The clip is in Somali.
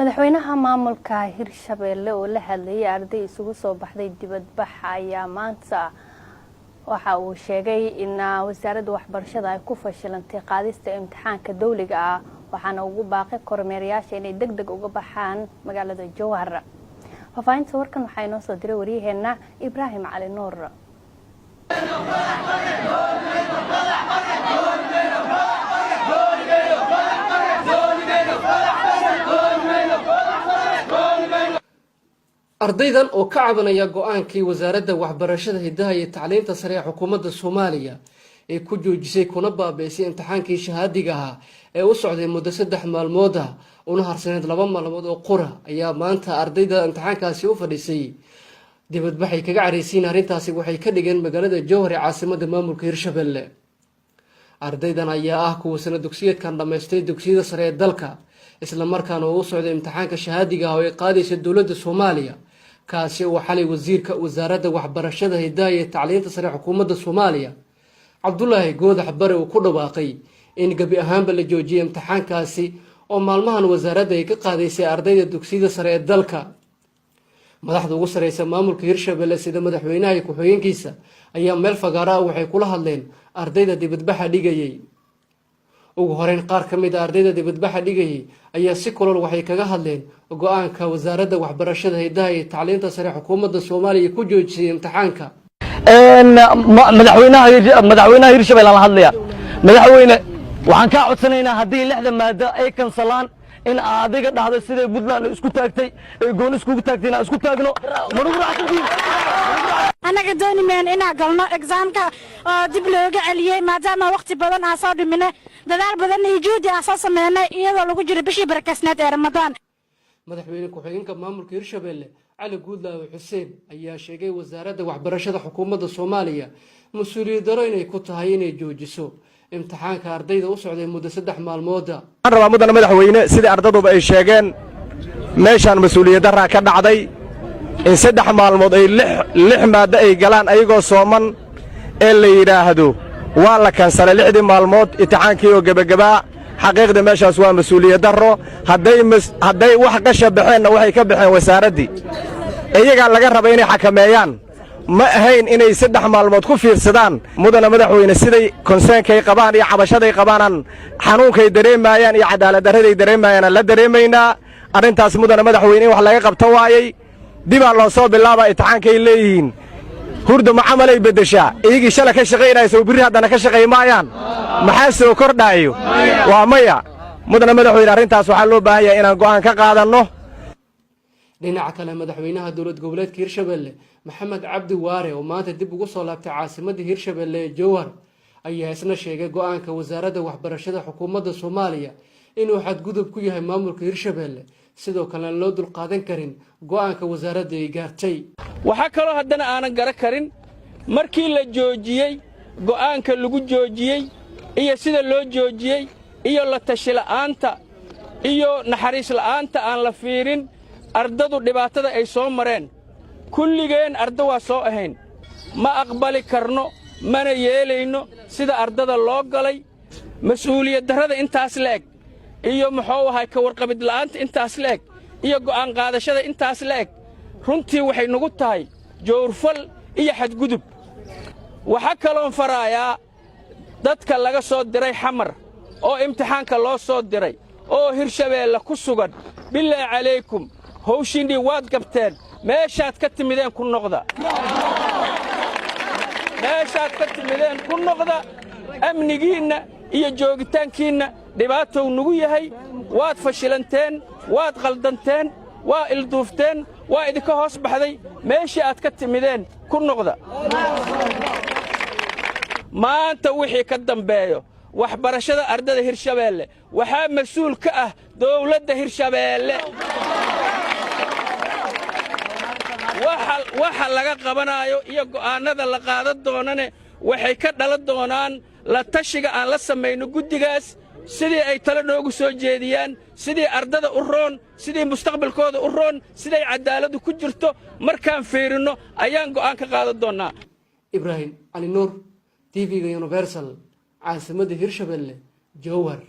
madaxweynaha maamulka Hirshabelle oo la hadlayay arday isugu soo baxday dibadbax ayaa maanta waxa uu sheegay in wasaaradda waxbarashada ay ku fashilantay qaadista imtixaanka dawliga ah waxaana ugu baaqay kormeerayaasha inay degdeg uga baxaan magaalada Jowhar. Faafahinta warkan waxay noo soo diray wariyaheena Ibrahim Cali Nuur. ardaydan oo ka cabanaya go'aankii wasaaradda waxbarashada hidaha iyo tacliinta sare ee xukuumadda Soomaaliya ee ku joojisay kuna baabeysay imtixaankii shahaadiga ahaa ee u socday muddo 3 maalmood ah una harsaneed 2 maalmood oo qura ayaa maanta ardayda imtixaankaasi u fadhisay dibadbaxay kaga careysiin arrintaasi waxay ka dhigeen magaalada Jowhar ee caasimadda maamulka Hirshabelle. ardaydan ayaa ah kuwa sanad dugsiyeedkan dhameystay dugsiyada sare ee dalka isla markaana uu socday imtixaanka shahaadiga ah oo ay qaadayso dawladda Soomaaliya kaasi oo xalay wasiirka wasaaradda waxbarashada hidaha iyo tacliinta sare xukuumadda Soomaaliya Cabdullaahi Goodax Bare uu ku dhawaaqay in gabi ahaanba la joojiyay imtixaankaasi oo maalmahan wasaaradda ay ka qaadaysay ardayda dugsiyada sare ee dalka. madaxda ugu sareysa maamulka Hirshabelle sida madaxweynaha iyo ku-xigeenkiisa ayaa meel fagaara ah waxay kula hadleen ardayda dibadbaxa dhigayay. ugu horeyn qaar ka mid ah ardayda dibadbaxa dhigayay ayaa si kulul waxay kaga hadleen go'aanka wasaaradda waxbarashada hidaha iyo tacliinta sare xukuumadda Soomaaliya ku joojisay imtixaanka. madaxweynaha Hirshabelle la hadlaya madaxweyne waxaan ka codsanaynaa haddii 6 maado ay kansalaan in adiga dhahdo sida Puntland isku taagtay ee goon isku taagtayna isku taagno anaga doonimeen inaan galno examka dib looga celiyay maadaama waqti badan aan soo dhiminay dadaal badan iyo juhdi aan soo sameynay iyadoo lagu jiro bishii barakasnaad ee Ramadaan. madaxweyne ku-xigeenka maamulka Hirshabelle Cali Guudlaawe Xuseen ayaa sheegay wasaaradda waxbarashada xukuumadda Soomaaliya mas'uuliyad daro inay ku tahay inay joojiso imtixaanka ardayda u socday muddo 3 maalmood ah. aan rabaa mudane madaxweyne sidii ardayduba ay sheegeen meeshan mas'uuliyad daro ka dhacday in 3 maalmood ay 6 maado ay galaan ayagoo sooman ee la yiraahdo waa la kansalay 6 maalmood imtixaankii oo gabagaba xaqiiqda meeshaas waa mas'uuliyad daro hadday wax ka shabaxeen waxay ka baxeen wasaaraddii iyaga laga rabay inay xakameeyaan ma ahayn inay 3 maalmood ku fiirsadaan mudane madaxweyne siday concern-kay qabaan iyo cabashaday qabaan xanuunkay dareemayaan iyo cadaalad darraday dareemayaan la dareemaynaa arrintaas mudane madaxweyne in wax laga qabto waayay dib loo soo bilaabay imtixaankay leeyihiin hurdo ma camalay bedeshaa iyagii shalay ka shaqeynayso birri haddana ka shaqeymayaan maxaa soo kordhayo waa maya mudane madaxweyne arrintaas waxaa loo baahan yahay inaan go'aan ka qaadanno. dhinaca kale madaxweynaha dowlad goboleedka Hirshabelle Maxamed Cabdi Waare oo maanta dib ugu soo laabtay caasimadda Hirshabelle ee Jowhar ayaa isna sheegay go'aanka wasaaradda waxbarashada xukuumadda Soomaaliya inuu xadgudub ku yahay maamulka Hirshabelle sidoo kale loo dul qaadan karin go'aanka wasaaradda ay gaartay. waxa kale haddana aanan garan karin markii la joojiyay go'aanka lagu joojiyay iyo sida loo joojiyay iyo la tashi la'aanta iyo naxariis la'aanta aan la fiirin ardadu dhibaatada ay soo mareen kulligeen ardo waa soo ahayn ma aqbali karno mana yeelayno sida ardada loo galay mas'uuliyad darrada intaas leeg iyo muxuu ahay ka warqabid la'aanta intaas leeg iyo go'aan qaadashada intaas leeg runtii waxay nagu tahay joorfal iyo xadgudub. waxa kaloon farayaa dadka laga soo diray xamar oo imtixaanka loo soo diray oo Hirshabelle ku sugan billaahi calaykum hawshindii waad gabteen meeshaad ka timideen ku noqda meeshaad ka timideen ku noqda amnigiinna iyo joogitaankiinna dhibaatow nagu yahay waad fashilanteen waad qaldanteen waa ilduufteen waa idinka hoos baxday meeshii aad ka timideen ku noqda. maanta wixii ka dambeeyo waxbarashada ardada Hirshabelle waxaa mas'uul ka ah dawladda Hirshabelle. waxa laga qabanayo iyo go'aanada la qaadan doonane waxay ka dhalan doonaan la tashiga aan la samayno guddigaas sidii ay talo noogu soo jeediyaan sidii ardada u roon sidii mustaqbalkooda u roon siday cadaaladu ku jirto markaan fiirino ayaan go'aan ka qaadan doonaa. Ibrahim Cali Nuur TV Universal caasimadda Hirshabelle Jowhar.